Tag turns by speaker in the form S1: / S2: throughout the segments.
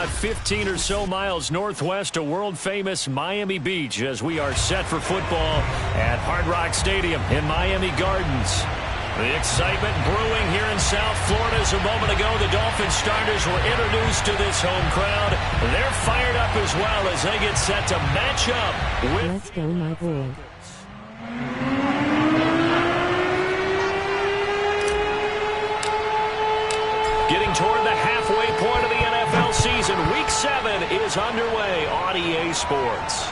S1: about 15 or so miles northwest of world-famous Miami Beach as we are set for football at Hard Rock Stadium in Miami Gardens. The excitement brewing here in South Florida. As a moment ago, the Dolphins starters were introduced to this home crowd. They're fired up as well as they get set to match up with...
S2: Let's go, my boy.
S1: Getting toward the halfway point of the NFL season. Week 7 is underway on EA Sports.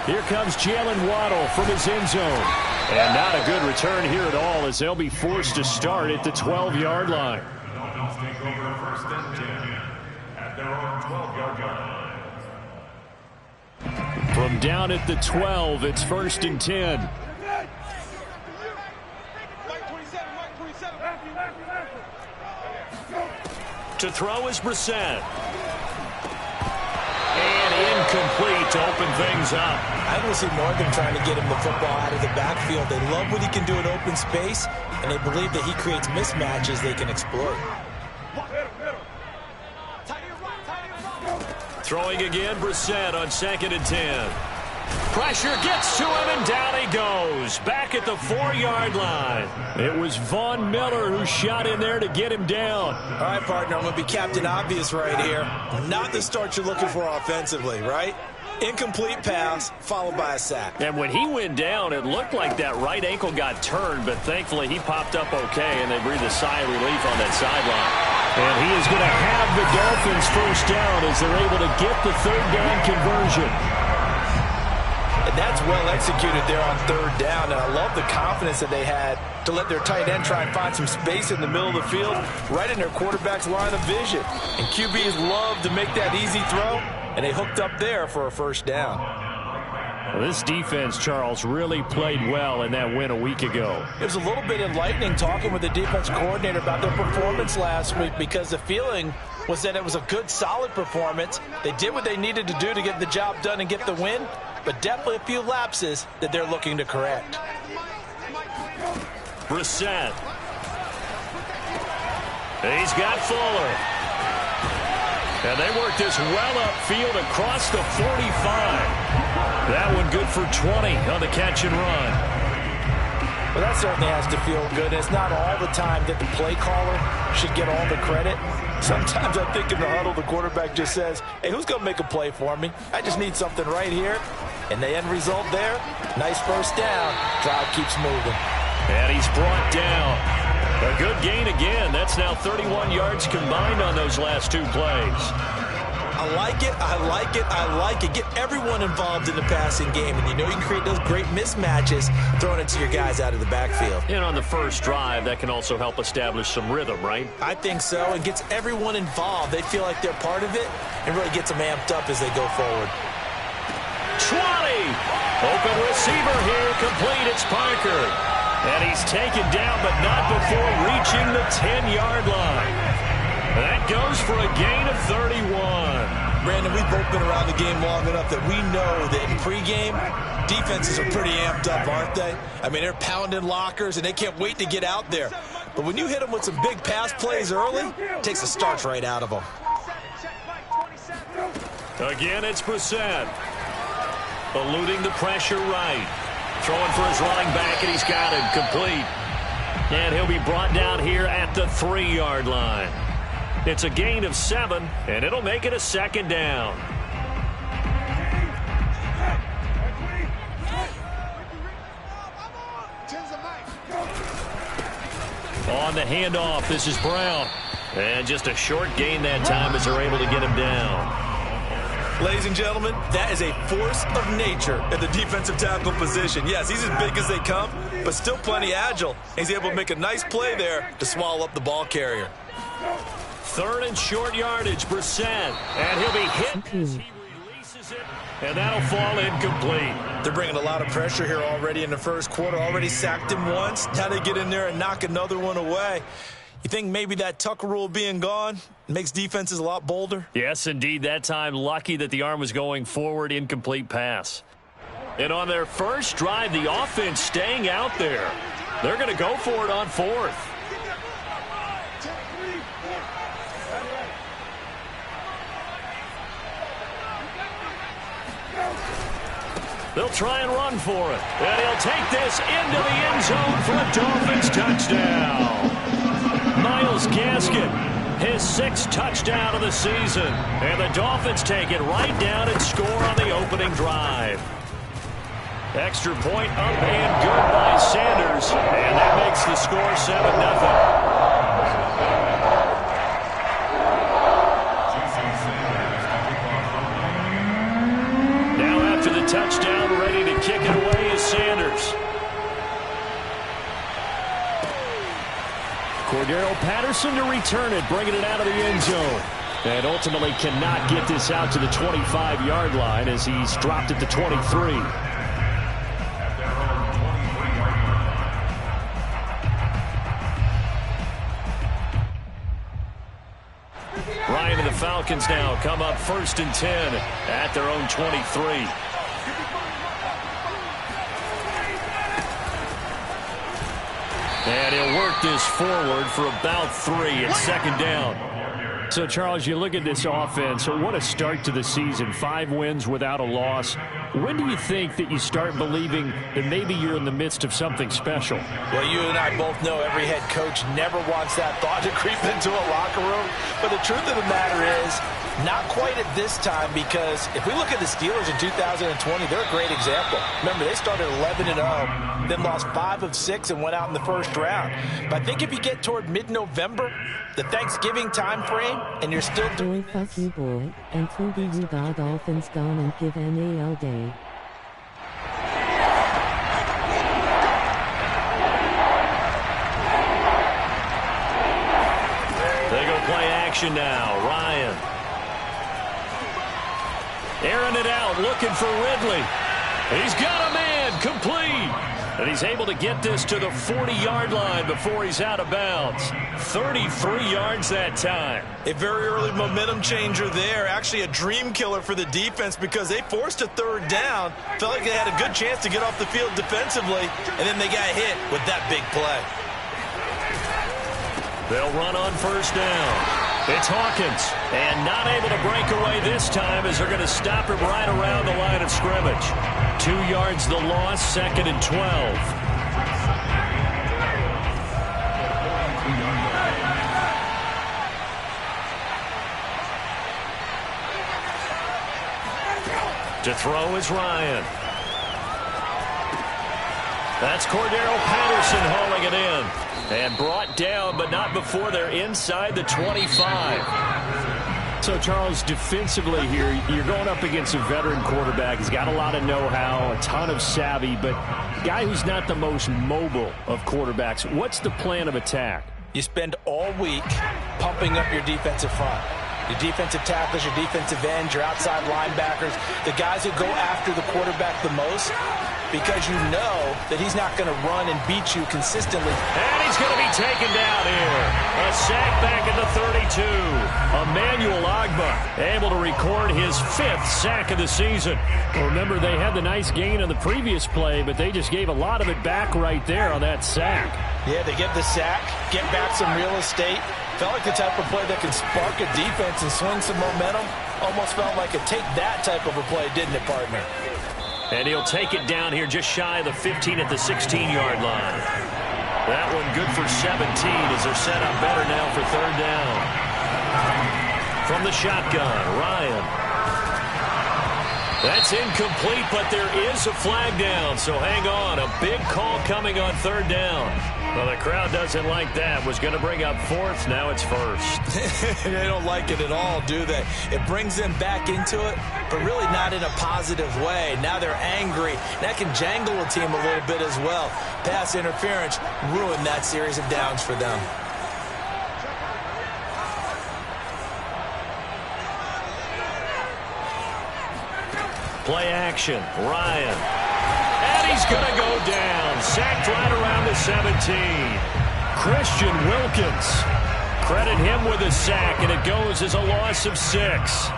S1: Here comes Jalen Waddle from his end zone. And not a good return here at all as they'll be forced to start at the 12-yard line.
S3: Dolphins take over first and 10 at their own 12-yard line.
S1: From down at the 12, it's first and 10. To throw is Brissett. And incomplete to open things up.
S4: I don't see Morgan trying to get him the football out of the backfield. They love what he can do in open space, and they believe that he creates mismatches they can exploit.
S1: Throwing again, Brissett on 2nd and 10. Pressure gets to him, and down he goes. Back at the 4-yard line. It was Von Miller who shot in there to get him down.
S4: All right, partner, I'm going to be Captain Obvious right here. Not the start you're looking for offensively, right? Incomplete pass, followed by a sack.
S1: And when he went down, it looked like that right ankle got turned, but thankfully he popped up okay, and they breathed a sigh of relief on that sideline. And he is going to have the Dolphins first down as they're able to get the 3rd down conversion.
S4: And that's well executed there on 3rd down, and I love the confidence that they had to let their tight end try and find some space in the middle of the field, right in their quarterback's line of vision. And QBs love to make that easy throw, and they hooked up there for a first down.
S1: Well, this defense, Charles, really played well in that win a week ago.
S4: It was a little bit enlightening talking with the defense coordinator about their performance last week because the feeling was that it was a good, solid performance. They did what they needed to do to get the job done and get the win, but definitely a few lapses that they're looking to correct.
S1: Brissett. He's got Fuller. And they work this well upfield across the 45. That one good for 20 on the catch and run.
S4: Well, that certainly has to feel good. It's not all the time that the play caller should get all the credit. Sometimes I think in the huddle, the quarterback just says, hey, who's going to make a play for me? I just need something right here. And the end result there, nice first down. Drive keeps moving.
S1: And he's brought down. A good gain again. That's now 31 yards combined on those last 2 plays.
S4: I like it, I like it, I like it. Get everyone involved in the passing game, and you know you can create those great mismatches throwing it to your guys out of the backfield.
S1: And on the first drive, that can also help establish some rhythm, right?
S4: I think so. It gets everyone involved. They feel like they're part of it and really gets them amped up as they go forward.
S1: 20! Open receiver here, complete. It's Parker. And he's taken down, but not before reaching the 10-yard line. That goes for a gain of 31.
S4: Brandon, we've both been around the game long enough that we know that in pregame, defenses are pretty amped up, aren't they? I mean, they're pounding lockers, and they can't wait to get out there. But when you hit them with some big pass plays early, it takes the starch right out of them.
S1: Again, it's Brissett. Eluding the pressure right. Throwing for his running back, and he's got it complete. And he'll be brought down here at the 3-yard line. It's a gain of 7, and it'll make it a 2nd down. On the handoff, this is Brown. And just a short gain that time as they're able to get him down.
S4: Ladies and gentlemen, that is a force of nature at the defensive tackle position. Yes, he's as big as they come, but still plenty agile. He's able to make a nice play there to swallow up the ball carrier.
S1: 3rd and short yardage, Brissett. And he'll be hit as he releases it, and that'll fall incomplete.
S4: They're bringing a lot of pressure here already in the first quarter. Already sacked him once. Now they get in there and knock another one away. You think maybe that Tucker rule being gone makes defenses a lot bolder?
S1: Yes, indeed. That time, lucky that the arm was going forward, incomplete pass. And on their first drive, the offense staying out there. They're going to go for it on 4th. They'll try and run for it. And he'll take this into the end zone for a Dolphins touchdown. Myles Gaskin, his 6th touchdown of the season. And the Dolphins take it right down and score on the opening drive. Extra point up and good by Sanders. And that makes the score 7-0. After the touchdown, ready to kick it away is Sanders. Cordero Patterson to return it, bringing it out of the end zone. And ultimately cannot get this out to the 25-yard line as he's dropped at the 23. Ryan and the Falcons now come up 1st and 10 at their own 23. And he'll work this forward for about 3 at 2nd down. So, Charles, you look at this offense, so what a start to the season. 5 wins without a loss. When do you think that you start believing that maybe you're in the midst of something special?
S4: Well, you and I both know every head coach never wants that thought to creep into a locker room. But the truth of the matter is, not quite at this time, because if we look at the Steelers in 2020, they're a great example. Remember, they started 11-0, then lost 5 of 6 and went out in the 1st round. But I think if you get toward mid-November, the Thanksgiving time frame, and you're still
S2: doing fuck you, boy, until the Utah Dolphins gone and give NAL day.
S1: They go play action now. Ryan. Airing it out, looking for Ridley. He's got a man, complete. And he's able to get this to the 40-yard line before he's out of bounds. 33 yards that time.
S5: A very early momentum changer there. Actually a dream killer for the defense because they forced a 3rd down. Felt like they had a good chance to get off the field defensively, and then they got hit with that big play.
S1: They'll run on 1st down. It's Hawkins, and not able to break away this time as they're going to stop him right around the line of scrimmage. 2 yards the loss, 2nd and 12. To throw is Ryan. That's Cordero Patterson hauling it in. And brought down, but not before they're inside the 25.
S6: So, Charles, defensively here, you're going up against a veteran quarterback. He's got a lot of know-how, a ton of savvy, but a guy who's not the most mobile of quarterbacks. What's the plan of attack?
S4: You spend all week pumping up your defensive front. Your defensive tackles, your defensive ends, your outside linebackers, the guys who go after the quarterback the most, because you know that he's not going to run and beat you consistently.
S1: And he's going to be taken down here. A sack back at the 32. Emmanuel Ogbah able to record his 5th sack of the season.
S6: Well, remember, they had the nice gain on the previous play, but they just gave a lot of it back right there on that sack.
S4: Yeah, they get the sack, get back some real estate. Felt like the type of play that can spark a defense and swing some momentum. Almost felt like a take that type of a play, didn't it, partner?
S1: And he'll take it down here just shy of the 15 at the 16-yard line. That one good for 17 as they're set up better now for 3rd down. From the shotgun, Ryan. That's incomplete, but there is a flag down, so hang on. A big call coming on 3rd down. Well, the crowd doesn't like that. Was going to bring up 4th. Now it's 1st.
S5: They don't like it at all, do they? It brings them back into it, but really not in a positive way. Now they're angry. That can jangle a team a little bit as well. Pass interference ruined that series of downs for them.
S1: Play action. Ryan. And he's going to go down. Sacked right around the 17. Christian Wilkins. Credit him with a sack, and it goes as a loss of 6.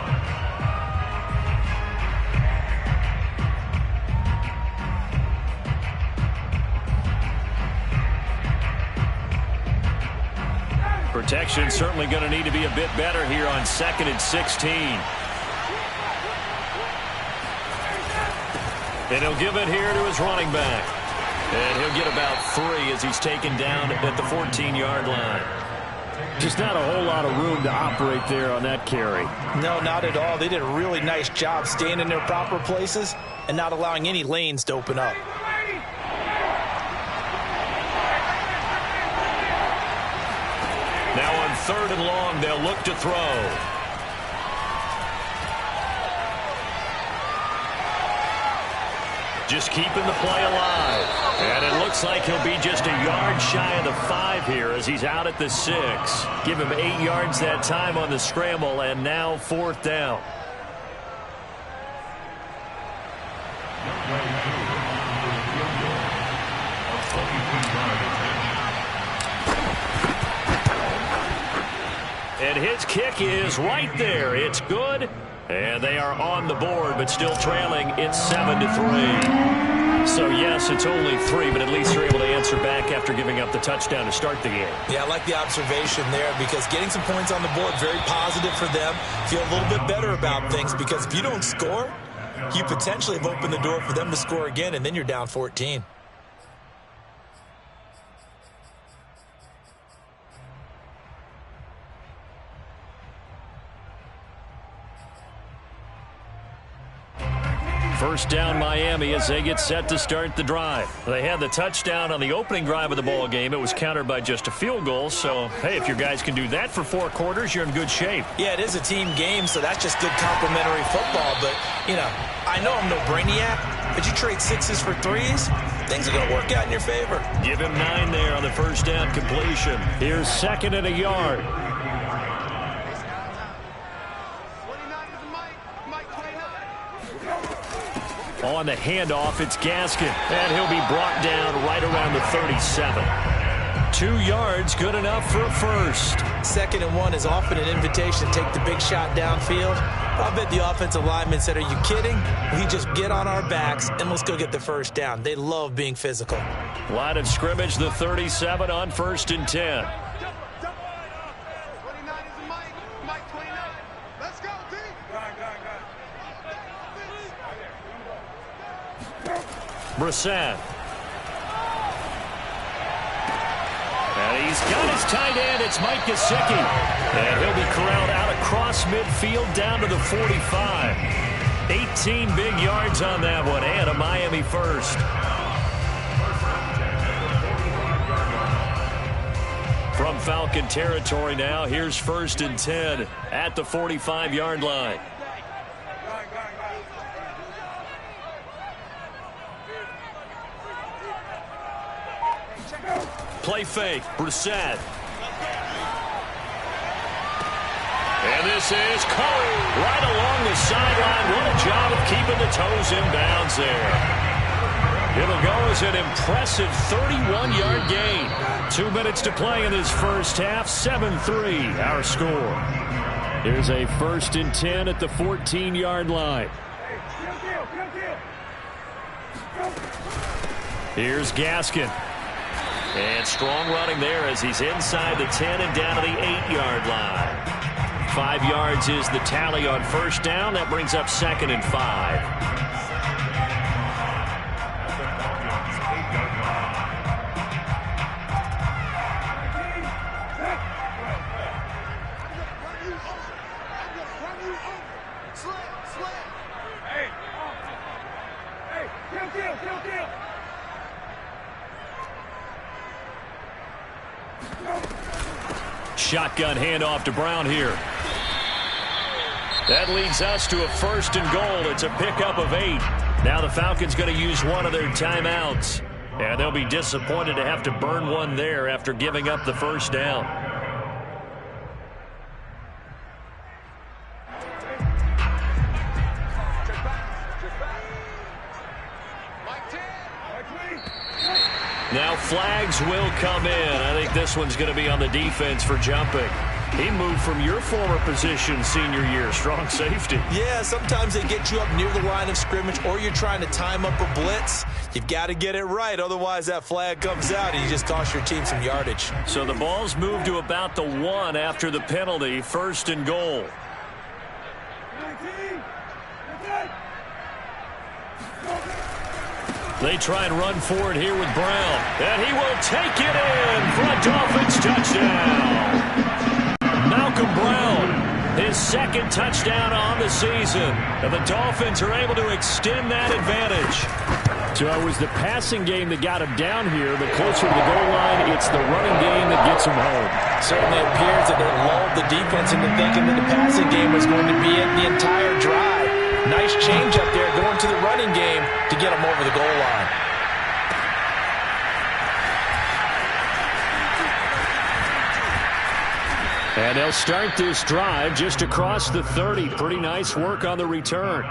S1: Protection certainly going to need to be a bit better here on 2nd and 16. And he'll give it here to his running back. And he'll get about 3 as he's taken down at the 14-yard line.
S6: Just not a whole lot of room to operate there on that carry.
S4: No, not at all. They did a really nice job staying in their proper places and not allowing any lanes to open up.
S1: Now on 3rd and long, they'll look to throw. Just keeping the play alive. And it looks like he'll be just a yard shy of the 5 here as he's out at the 6. Give him 8 yards that time on the scramble, and now 4th down. And his kick is right there. It's good. And they are on the board, but still trailing. It's 7-3. So, yes, it's only 3, but at least they're able to answer back after giving up the touchdown to start the game.
S5: Yeah, I like the observation there because getting some points on the board, very positive for them. Feel a little bit better about things because if you don't score, you potentially have opened the door for them to score again, and then you're down 14.
S1: First down Miami as they get set to start the drive. They had the touchdown on the opening drive of the ball game. It was countered by just a field goal. So, hey, if your guys can do that for 4 quarters, you're in good shape.
S5: Yeah, it is a team game, so that's just good complimentary football. But, you know, I know I'm no brainiac, but you trade 6s for 3s, things are going to work out in your favor.
S1: Give him 9 there on the first down completion. Here's 2nd and a yard. On the handoff, it's Gaskin, and he'll be brought down right around the 37. 2 yards, good enough for a first.
S5: 2nd and 1 is often an invitation to take the big shot downfield. I bet the offensive lineman said, are you kidding? We just get on our backs, and let's go get the first down. They love being physical.
S1: Line of scrimmage, the 37 on 1st and 10. Brissett. And he's got his tight end. It's Mike Gesicki. And he'll be corralled out across midfield down to the 45. 18 big yards on that one, and a Miami first. From Falcon territory now, here's 1st and 10 at the 45-yard line. Play fake, Brissett. And this is Cole right along the sideline. What a job of keeping the toes in bounds there. It'll go as an impressive 31-yard gain. 2 minutes to play in this first half. 7-3 our score. Here's a 1st and 10 at the 14-yard line. Here's Gaskin. And strong running there as he's inside the 10 and down to the 8-yard line. 5 yards is the tally on first down. That brings up 2nd and 5. Shotgun handoff to Brown here. That leads us to a 1st and goal. It's a pickup of 8. Now the Falcons going to use one of their timeouts. And they'll be disappointed to have to burn one there after giving up the first down. Now flags will come in. I think this one's going to be on the defense for jumping. He moved from your former position senior year, strong safety.
S5: Yeah, sometimes they get you up near the line of scrimmage or you're trying to time up a blitz. You've got to get it right, otherwise that flag comes out and you just cost your team some yardage.
S1: So the ball's moved to about the 1 after the penalty, 1st and goal. They try and run forward here with Brown. And he will take it in for a Dolphins touchdown. Malcolm Brown, his second touchdown on the season. And the Dolphins are able to extend that advantage.
S6: So it was the passing game that got him down here, but closer to the goal line, it's the running game that gets him home.
S4: Certainly appears that they lulled the defense into thinking that the passing game was going to be it the entire drive. Nice change up there going to the running game to get him over the goal line.
S6: And they'll start this drive just across the 30. Pretty nice work on the return.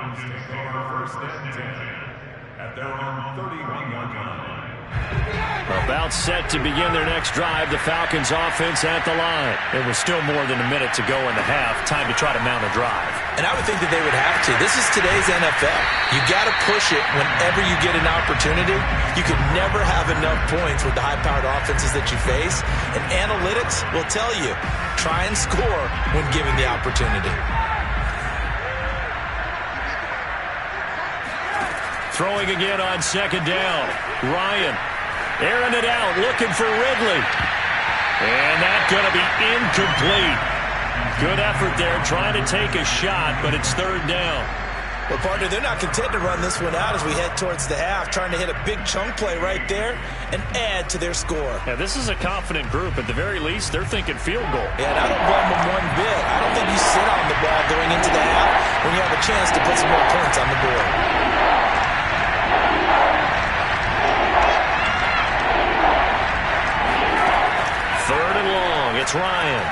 S1: About set to begin their next drive, the Falcons offense at the line. There was still more than a minute to go in the half. Time to try to mount a drive.
S5: And I would think that they would have to. This is today's NFL. You got to push it whenever you get an opportunity. You can never have enough points with the high-powered offenses that you face. And analytics will tell you, try and score when given the opportunity.
S1: Throwing again on second down. Ryan airing it out, looking for Ridley. And that's going to be incomplete. Good effort there, trying to take a shot, but it's third down.
S5: Well, partner, they're not content to run this one out as we head towards the half, trying to hit a big chunk play right there and add to their score.
S1: Yeah, this is a confident group. At the very least, they're thinking field goal.
S5: Yeah, and I don't blame them one bit. I don't think you sit on the ball going into the half when you have a chance to put some more points on the board.
S1: Third and long, it's Ryan.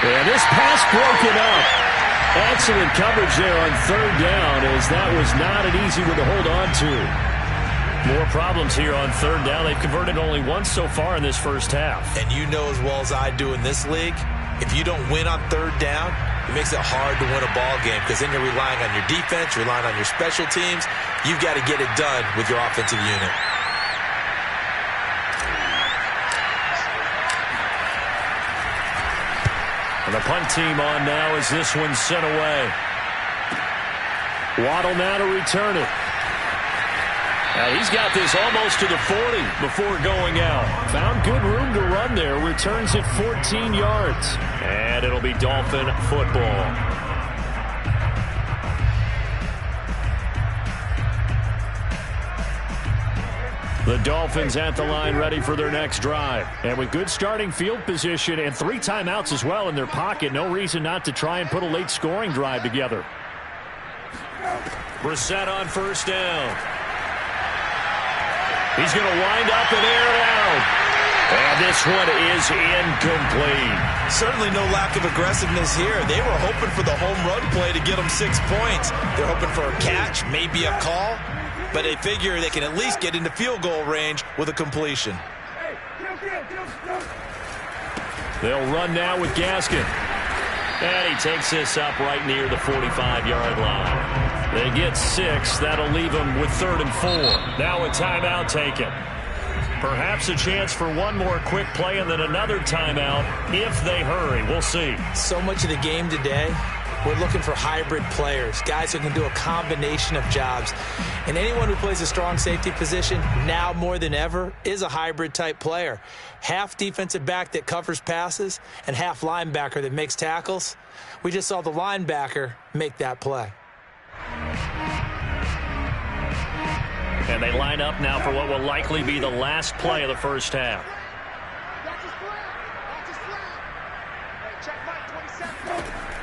S1: And this pass broken up. Excellent coverage there on third down, as that was not an easy one to hold on to. More problems here on third down. They've converted only once so far in this first half.
S5: And you know as well as I do in this league, if you don't win on third down, it makes it hard to win a ball game because then you're relying on your defense, you're relying on your special teams. You've got to get it done with your offensive unit.
S1: And the punt team on now as this one's sent away. Waddle now to return it. Now he's got this almost to the 40 before going out. Found good room to run there. Returns it 14 yards. And it'll be Dolphin football. The Dolphins at the line ready for their next drive. And with good starting field position and 3 timeouts as well in their pocket, no reason not to try and put a late scoring drive together. Brissett on first down. He's going to wind up and air it out. And this one is incomplete.
S5: Certainly no lack of aggressiveness here. They were hoping for the home run play to get them 6 points. They're hoping for a catch, maybe a call. But they figure they can at least get into field goal range with a completion.
S1: They'll run now with Gaskin. And he takes this up right near the 45-yard line. They get 6. That'll leave them with 3rd and 4. Now a timeout taken. Perhaps a chance for one more quick play and then another timeout if they hurry. We'll see.
S5: So much of the game today, we're looking for hybrid players, guys who can do a combination of jobs. And anyone who plays a strong safety position, now more than ever, is a hybrid type player. Half defensive back that covers passes and half linebacker that makes tackles. We just saw the linebacker make that play.
S1: And they line up now for what will likely be the last play of the first half.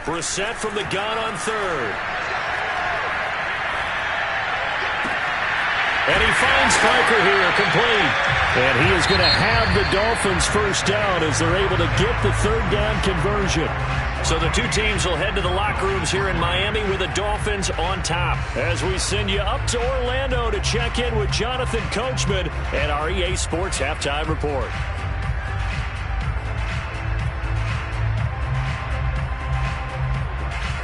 S1: Brissett from the gun on 3rd. And he finds Stryker here, complete. And he is going to have the Dolphins first down as they're able to get the 3rd down conversion. So the 2 teams will head to the locker rooms here in Miami with the Dolphins on top. As we send you up to Orlando to check in with Jonathan Coachman and our EA Sports Halftime Report.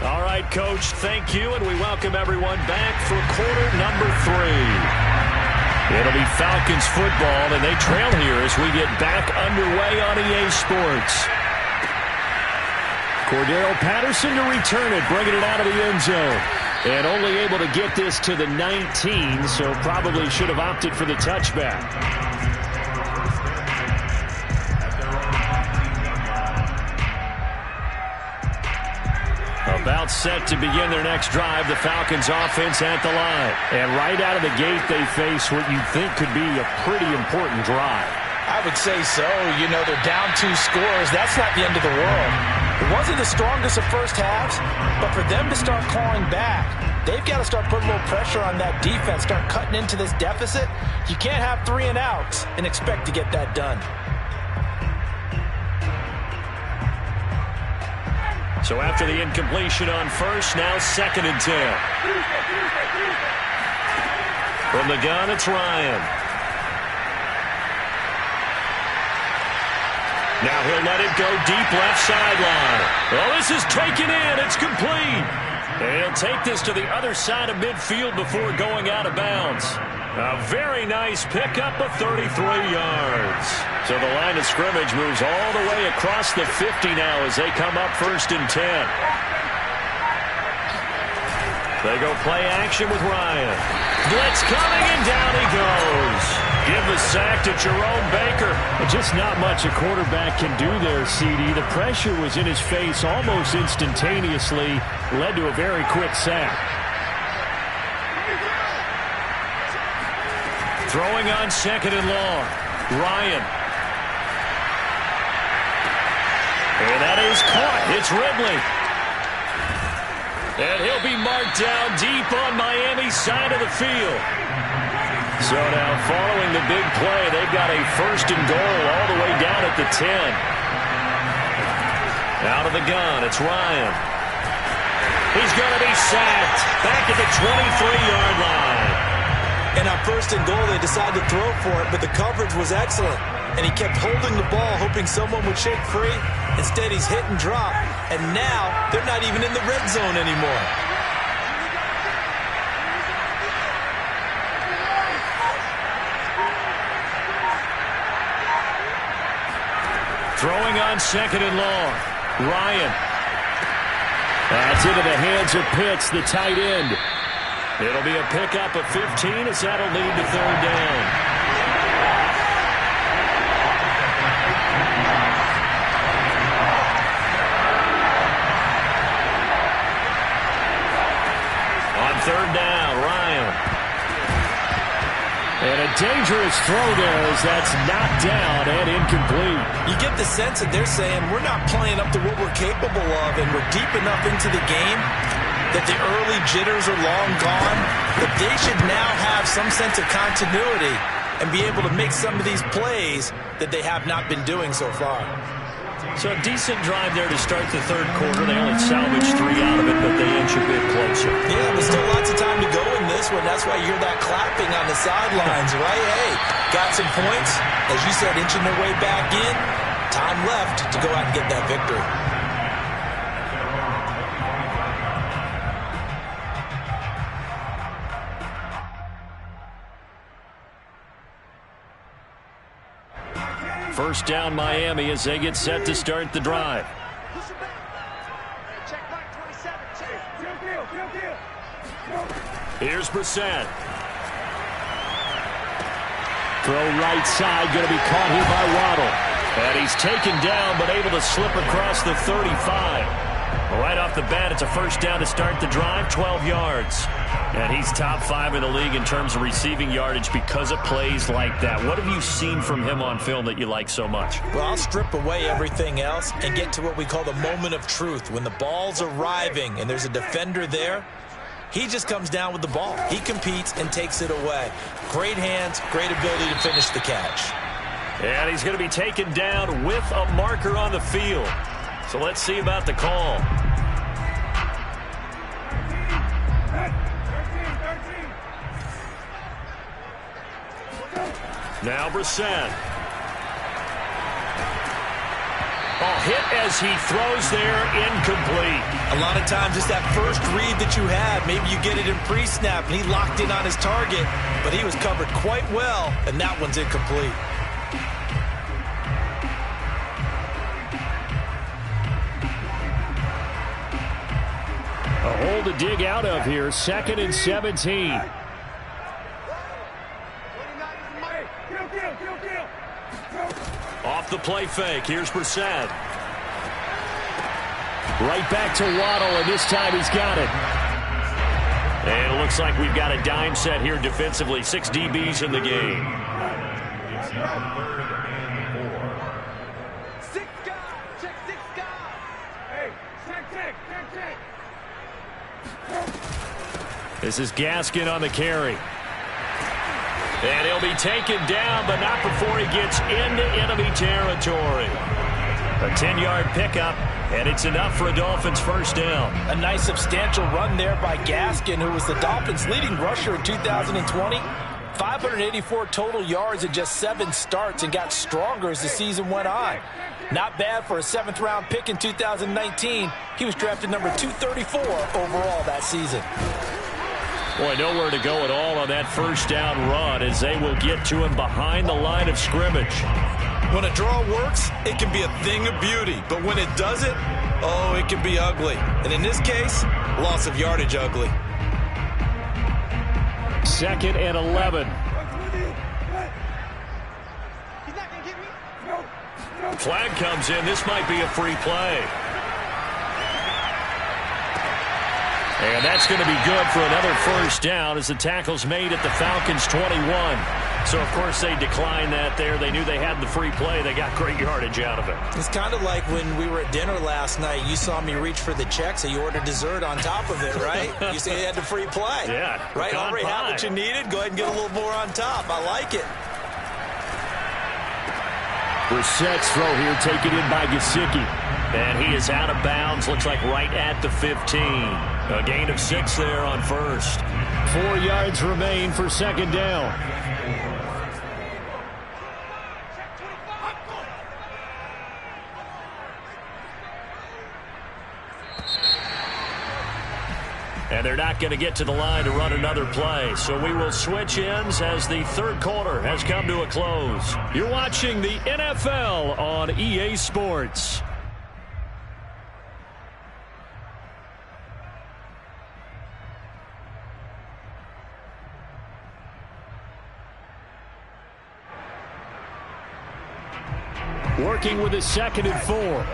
S1: All right, Coach, thank you, and we welcome everyone back for quarter number 3. It'll be Falcons football, and they trail here as we get back underway on EA Sports. Cordero Patterson to return it, bringing it out of the end zone.
S6: And only able to get this to the 19, so probably should have opted for the touchback. About set to begin their next drive, the Falcons offense at the line. And right out of the gate, they face what you think could be a pretty important drive.
S4: I would say so. You know, they're down 2 scores. That's not the end of the world. It wasn't the strongest of first halves, but for them to start clawing back, they've got to start putting a little pressure on that defense, start cutting into this deficit. You can't have 3 and outs and expect to get that done.
S1: So after the incompletion on first, now 2nd and 10. From the gun, it's Ryan. Now he'll let it go deep left sideline. Well, this is taken in. It's complete. And he'll take this to the other side of midfield before going out of bounds. A very nice pickup of 33 yards. So the line of scrimmage moves all the way across the 50 now as they come up 1st and 10. They go play action with Ryan. Blitz coming, and down he goes. Give the sack to Jerome Baker.
S6: Just not much a quarterback can do there, CD. The pressure was in his face almost instantaneously. Led to a very quick sack.
S1: Throwing on 2nd and long. Ryan. And that is caught. It's Ridley. And he'll be marked down deep on Miami's side of the field. So now following the big play, they've got a 1st and goal all the way down at the 10. Out of the gun, it's Ryan. He's going to be sacked back at the 23-yard line.
S5: And on 1st and goal, they decided to throw for it, but the coverage was excellent. And he kept holding the ball, hoping someone would shake free. Instead, he's hit and drop. And now, they're not even in the red zone anymore.
S1: Throwing on 2nd and long. Ryan.
S6: That's into the hands of Pitts, the tight end.
S1: It'll be a pickup of 15 as that'll lead to 3rd down. On 3rd down, Ryan.
S6: And a dangerous throw there as that's knocked down and incomplete.
S5: You get the sense that they're saying we're not playing up to what we're capable of, and we're deep enough into the game that the early jitters are long gone, that they should now have some sense of continuity and be able to make some of these plays that they have not been doing so far.
S1: So a decent drive there to start the 3rd quarter. They only salvaged 3 out of it, but they inch a bit closer.
S5: Yeah, there's still lots of time to go in this one. That's why you hear that clapping on the sidelines, right? Hey, got some points. As you said, inching their way back in. Time left to go out and get that victory.
S1: First down Miami as they get set to start the drive. Here's Brissett.
S6: Throw right side, going to be caught here by Waddle.
S1: And he's taken down but able to slip across the 35. Right off the bat, it's a first down to start the drive, 12 yards. And he's top 5 in the league in terms of receiving yardage because of plays like that. What have you seen from him on film that you like so much?
S5: Well, I'll strip away everything else and get to what we call the moment of truth. When the ball's arriving and there's a defender there, he just comes down with the ball. He competes and takes it away. Great hands, great ability to finish the catch.
S1: And he's going to be taken down with a marker on the field. So let's see about the call. Now Brissett. Oh, hit as he throws there, incomplete.
S5: A lot of times it's that first read that you had. Maybe you get it in pre-snap, and he locked in on his target, but he was covered quite well, and that one's incomplete.
S1: A
S6: to dig out of here. 2nd and 17.
S1: Off the play fake. Here's Brissett. Right back to Waddle, and this time he's got it. And it looks like we've got a dime set here defensively. 6 DBs in the game.
S3: It's now 3rd and 4.
S7: 6 guys. Check 6 guys. Hey, check.
S1: This is Gaskin on the carry. And he'll be taken down, but not before he gets into enemy territory. A 10-yard pickup, and it's enough for a Dolphins first down.
S4: A nice substantial run there by Gaskin, who was the Dolphins' leading rusher in 2020. 584 total yards in just 7 starts and got stronger as the season went on. Not bad for a 7th-round pick in 2019. He was drafted number 234 overall that season.
S1: Boy, nowhere to go at all on that first down run as they will get to him behind the line of scrimmage.
S5: When a draw works, it can be a thing of beauty. But when it doesn't, oh, it can be ugly. And in this case, loss of yardage ugly.
S1: 2nd and 11. Flag comes in. This might be a free play. And that's going to be good for another first down as the tackle's made at the Falcons' 21. So, of course, they declined that there. They knew they had the free play. They got great yardage out of it.
S5: It's kind of like when we were at dinner last night. You saw me reach for the check, so you ordered dessert on top of it, right? You say you had the free play.
S1: Yeah.
S5: Right? Already had what you needed. Go ahead and get a little more on top. I like it.
S1: Brissett's throw here taken in by Gesicki. And he is out of bounds. Looks like right at the 15. A gain of 6 there on first. 4 yards remain for 2nd down. And they're not going to get to the line to run another play. So we will switch ends as the 3rd quarter has come to a close. You're watching the NFL on EA Sports. Working with his 2nd and 4.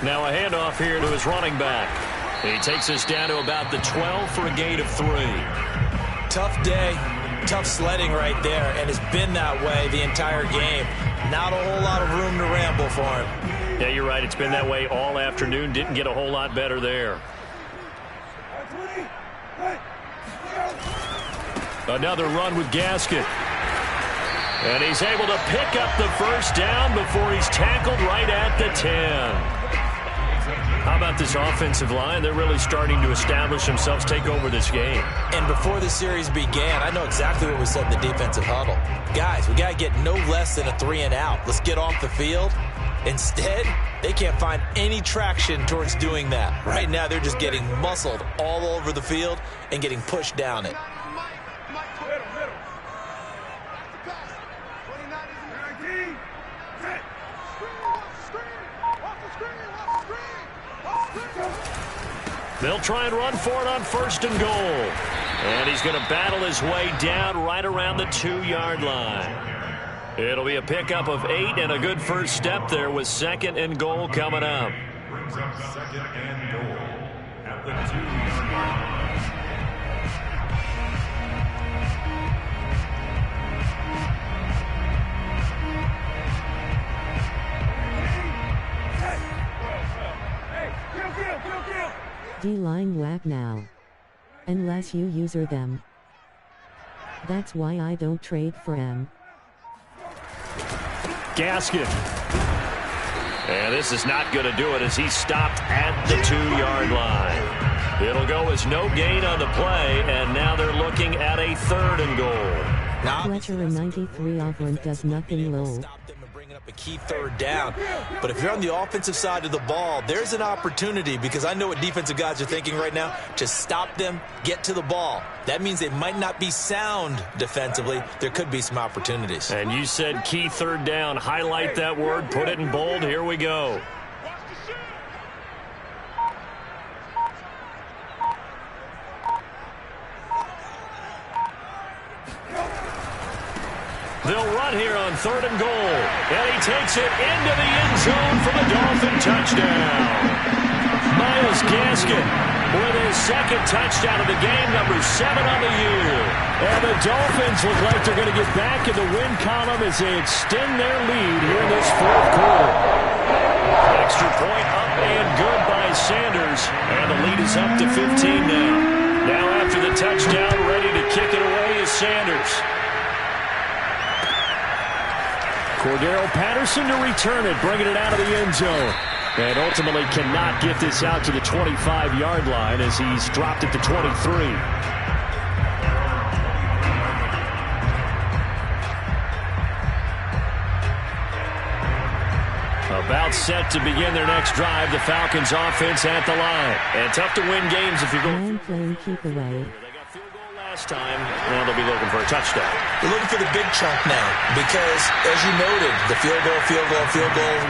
S1: Now a handoff here to his running back. He takes us down to about the 12 for a gain of 3.
S5: Tough day, tough sledding right there, and it's been that way the entire game. Not a whole lot of room to ramble for him.
S1: Yeah, you're right. It's been that way all afternoon. Didn't get a whole lot better there. Another run with Gaskin. And he's able to pick up the first down before he's tackled right at the 10. How about this offensive line? They're really starting to establish themselves, take over this game.
S5: And before the series began, I know exactly what we said in the defensive huddle. Guys, we got to get no less than a 3 and out. Let's get off the field. Instead, they can't find any traction towards doing that. Right now, they're just getting muscled all over the field and getting pushed down it.
S1: They'll try and run for it on 1st and goal. And he's going to battle his way down right around the 2-yard line. It'll be a pickup of 8 and a good first step there with 2nd and goal coming up.
S3: Brings up 2nd and goal at the 2-yard line.
S2: D-line whack now. Unless you user them. That's why I don't trade for them.
S1: Gaskin. And this is not going to do it as he's stopped at the 2-yard line. It'll go as no gain on the play, and now they're looking at a 3rd and goal.
S2: Fletcher in 93 Auburn does nothing low.
S5: bringing up a key third down. But if you're on the offensive side of the ball, there's an opportunity, because I know what defensive guys are thinking right now, to stop them, get to the ball. That means they might not be sound defensively. There could be some opportunities.
S1: And you said key third down. Highlight that word, put it in bold. Here we go. They'll run here on 3rd and goal. And he takes it into the end zone for the Dolphin touchdown. Myles Gaskin with his second touchdown of the game, number 7 on the year. And the Dolphins look like they're going to get back in the win column as they extend their lead here in this 4th quarter. Extra point up and good by Sanders. And the lead is up to 15 now. Now after the touchdown, ready to kick it away is Sanders. Cordero Patterson to return it, bringing it out of the end zone. And ultimately cannot get this out to the 25-yard line as he's dropped it to 23. About set to begin their next drive, the Falcons offense at the line. And tough to win games if you're going...
S2: Playing keep away.
S1: Last time, and they'll be looking for a touchdown.
S5: They're looking for the big chunk now because, as you noted, the field goal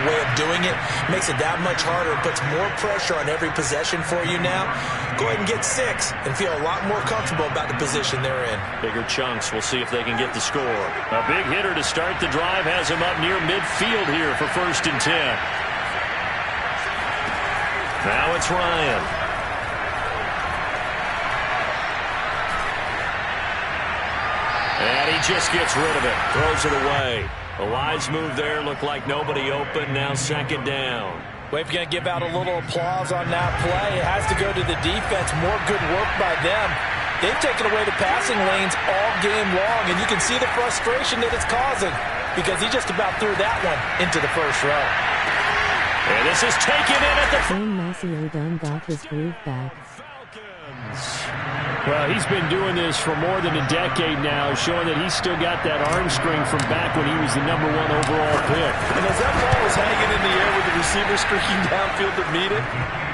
S5: way of doing it makes it that much harder. It puts more pressure on every possession for you now. Go ahead and get 6 and feel a lot more comfortable about the position they're in.
S1: Bigger chunks. We'll see if they can get the score. A big hitter to start the drive has him up near midfield here for 1st and 10. Now it's Ryan. And he just gets rid of it. Throws it away. A wise move there. Looked like nobody open. Now 2nd down.
S4: Well, if you're going to give out a little applause on that play, it has to go to the defense. More good work by them. They've taken away the passing lanes all game long, and you can see the frustration that it's causing because he just about threw that one into the 1st row.
S1: And this is taken in at the...
S2: Sam Massio done got his groove back.
S6: Well, he's been doing this for more than a decade now, showing that he's still got that arm string from back when he was the #1 overall pick.
S4: And as that ball was hanging in the air with the receiver streaking downfield to meet it,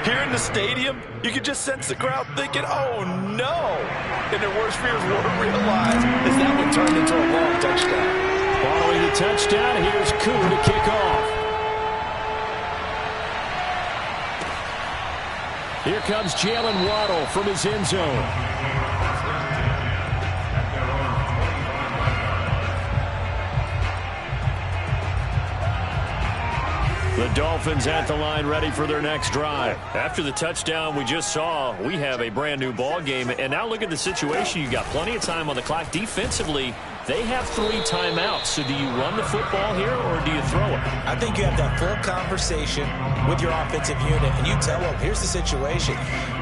S4: here in the stadium, you could just sense the crowd thinking, oh, no. And their worst fears were realized as that one turned into a long touchdown.
S6: Following the touchdown, here's Koo to kick off. Here comes Jalen Waddle from his end zone. The Dolphins at the line ready for their next drive. After the touchdown we just saw, we have a brand new ball game. And now look at the situation. You got plenty of time on the clock. Defensively, they have 3 timeouts. So do you run the football here or do you throw it?
S5: I think you have that full conversation with your offensive unit, and you tell them, here's the situation.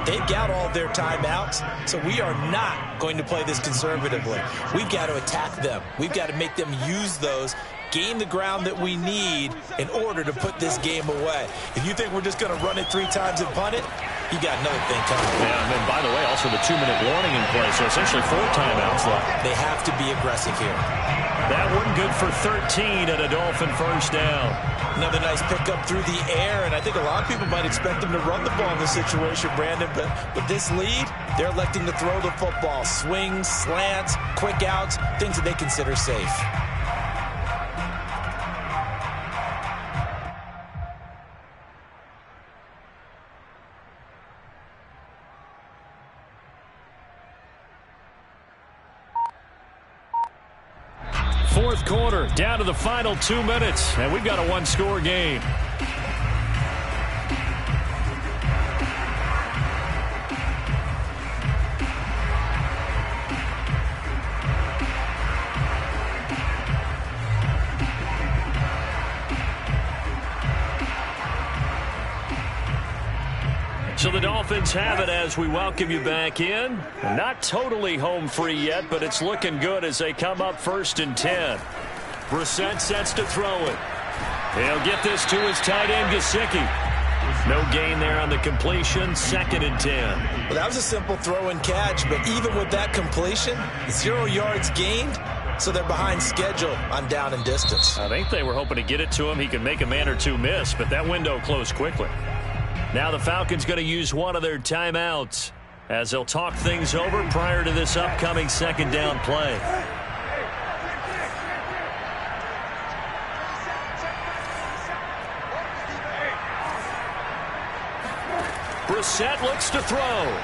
S5: They've got all their timeouts, so we are not going to play this conservatively. We've got to attack them. We've got to make them use those, gain the ground that we need in order to put this game away. If you think we're just going to run it 3 times and punt it, you got another thing coming.
S1: Yeah, and by the way, also the 2-minute warning in play, so essentially 4 timeouts left.
S5: They have to be aggressive here.
S1: That one good for 13 and a Dolphin 1st down.
S5: Another nice pickup through the air, and I think a lot of people might expect them to run the ball in this situation, Brandon, but with this lead, they're electing to throw the football. Swings, slants, quick outs, things that they consider safe.
S1: Fourth quarter, down to the final 2 minutes, and we've got a 1-score game. So the Dolphins have it as we welcome you back in. Not totally home free yet, but it's looking good as they come up 1st and 10. Brissett sets to throw it. He'll get this to his tight end, Gesicki. No gain there on the completion, 2nd and 10.
S5: Well, that was a simple throw and catch, but even with that completion, 0 yards gained, so they're behind schedule on down and distance.
S6: I think they were hoping to get it to him. He could make a man or two miss, but that window closed quickly. Now the Falcons going to use one of their timeouts as they'll talk things over prior to this upcoming second down play. Brissett looks to throw.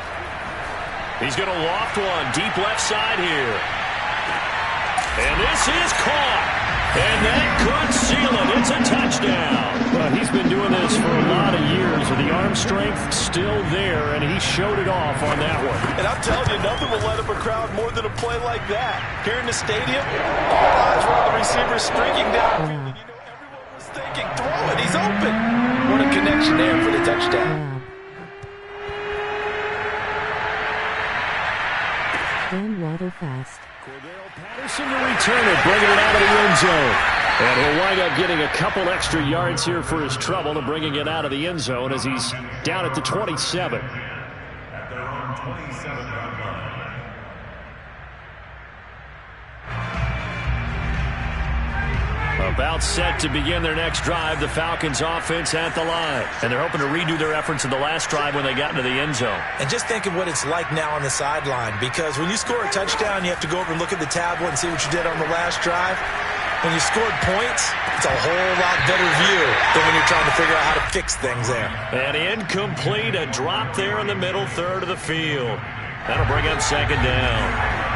S6: He's going to loft one deep left side here. And this is caught. And that could seal it. It's a touchdown.
S1: Well, he's been doing this for a lot of years with the arm strength still there, and he showed it off on that one.
S4: And I'm telling you, nothing will let up a crowd more than a play like that. Here in the stadium, all eyes were on the receiver streaking down. And you know, everyone was thinking, throw it, he's open. What a connection there for the touchdown.
S2: Dan Waddle fast.
S1: Patterson to return it, bringing it out of the end zone. And he'll wind up getting a couple extra yards here for his trouble and bringing it out of the end zone as he's down at the 27.
S3: At their own 27-yard line.
S1: About set to begin their next drive, the Falcons offense at the line. And they're hoping to redo their efforts in the last drive when they got into the end zone.
S5: And just think of what it's like now on the sideline, because when you score a touchdown, you have to go over and look at the tablet and see what you did on the last drive. When you scored points, it's a whole lot better view than when you're trying to figure out how to fix things there.
S1: And incomplete, a drop there in the middle third of the field. That'll bring up second down.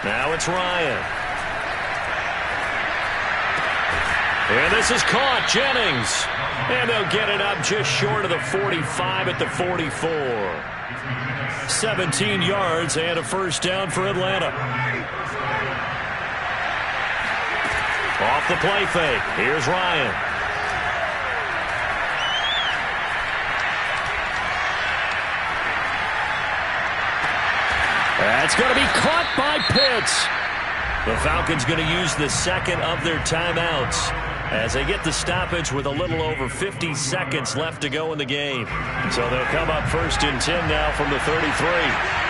S1: Now it's Ryan. And this is caught. Jennings. And they'll get it up just short of the 45 at the 44. 17 yards and a first down for Atlanta. Off the play fake. Here's Ryan. That's going to be caught by Pitts. The Falcons going to use the second of their timeouts as they get the stoppage with a little over 50 seconds left to go in the game. So they'll come up first and 10 now from the 33.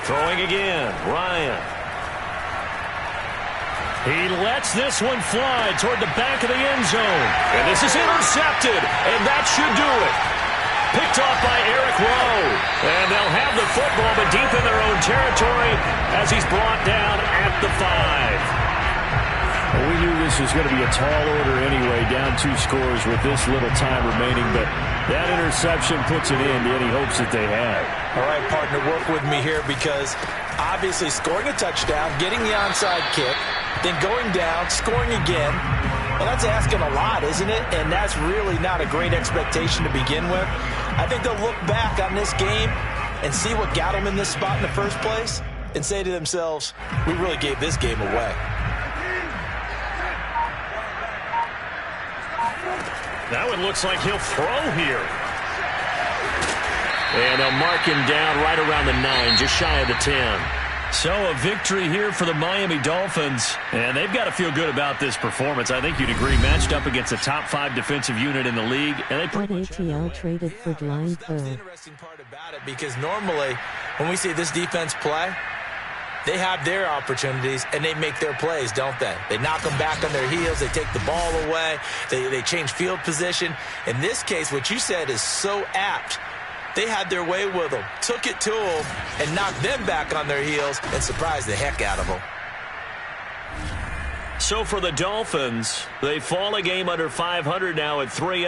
S1: Throwing again, Ryan. He lets this one fly toward the back of the end zone. And this is intercepted, and that should do it. Picked off by Eric Rowe. And they'll have the football, but deep in their own territory as he's brought down at the 5. Well, we knew this was going to be a tall order anyway, down 2 scores with this little time remaining, but that interception puts an end to any hopes that they had.
S5: All right, partner, work with me here, because obviously scoring a touchdown, getting the onside kick, then going down, scoring again, well, that's asking a lot, isn't it? And that's really not a great expectation to begin with. I think they'll look back on this game and see what got them in this spot in the first place and say to themselves, we really gave this game away.
S1: That one looks like he'll throw here. And they'll mark him down right around the 9, just shy of the 10. So a victory here for the Miami Dolphins. And they've got to feel good about this performance. I think you'd agree, matched up against a top 5 defensive unit in the league. And they
S2: But ATL traded for Blind
S5: That's the interesting part about it, because normally when we see this defense play, they have their opportunities, and they make their plays, don't they? They knock them back on their heels. They take the ball away. They change field position. In this case, what you said is so apt. They had their way with them, took it to them, and knocked them back on their heels and surprised the heck out of them.
S1: So for the Dolphins, they fall a game under 500 now at 3-0.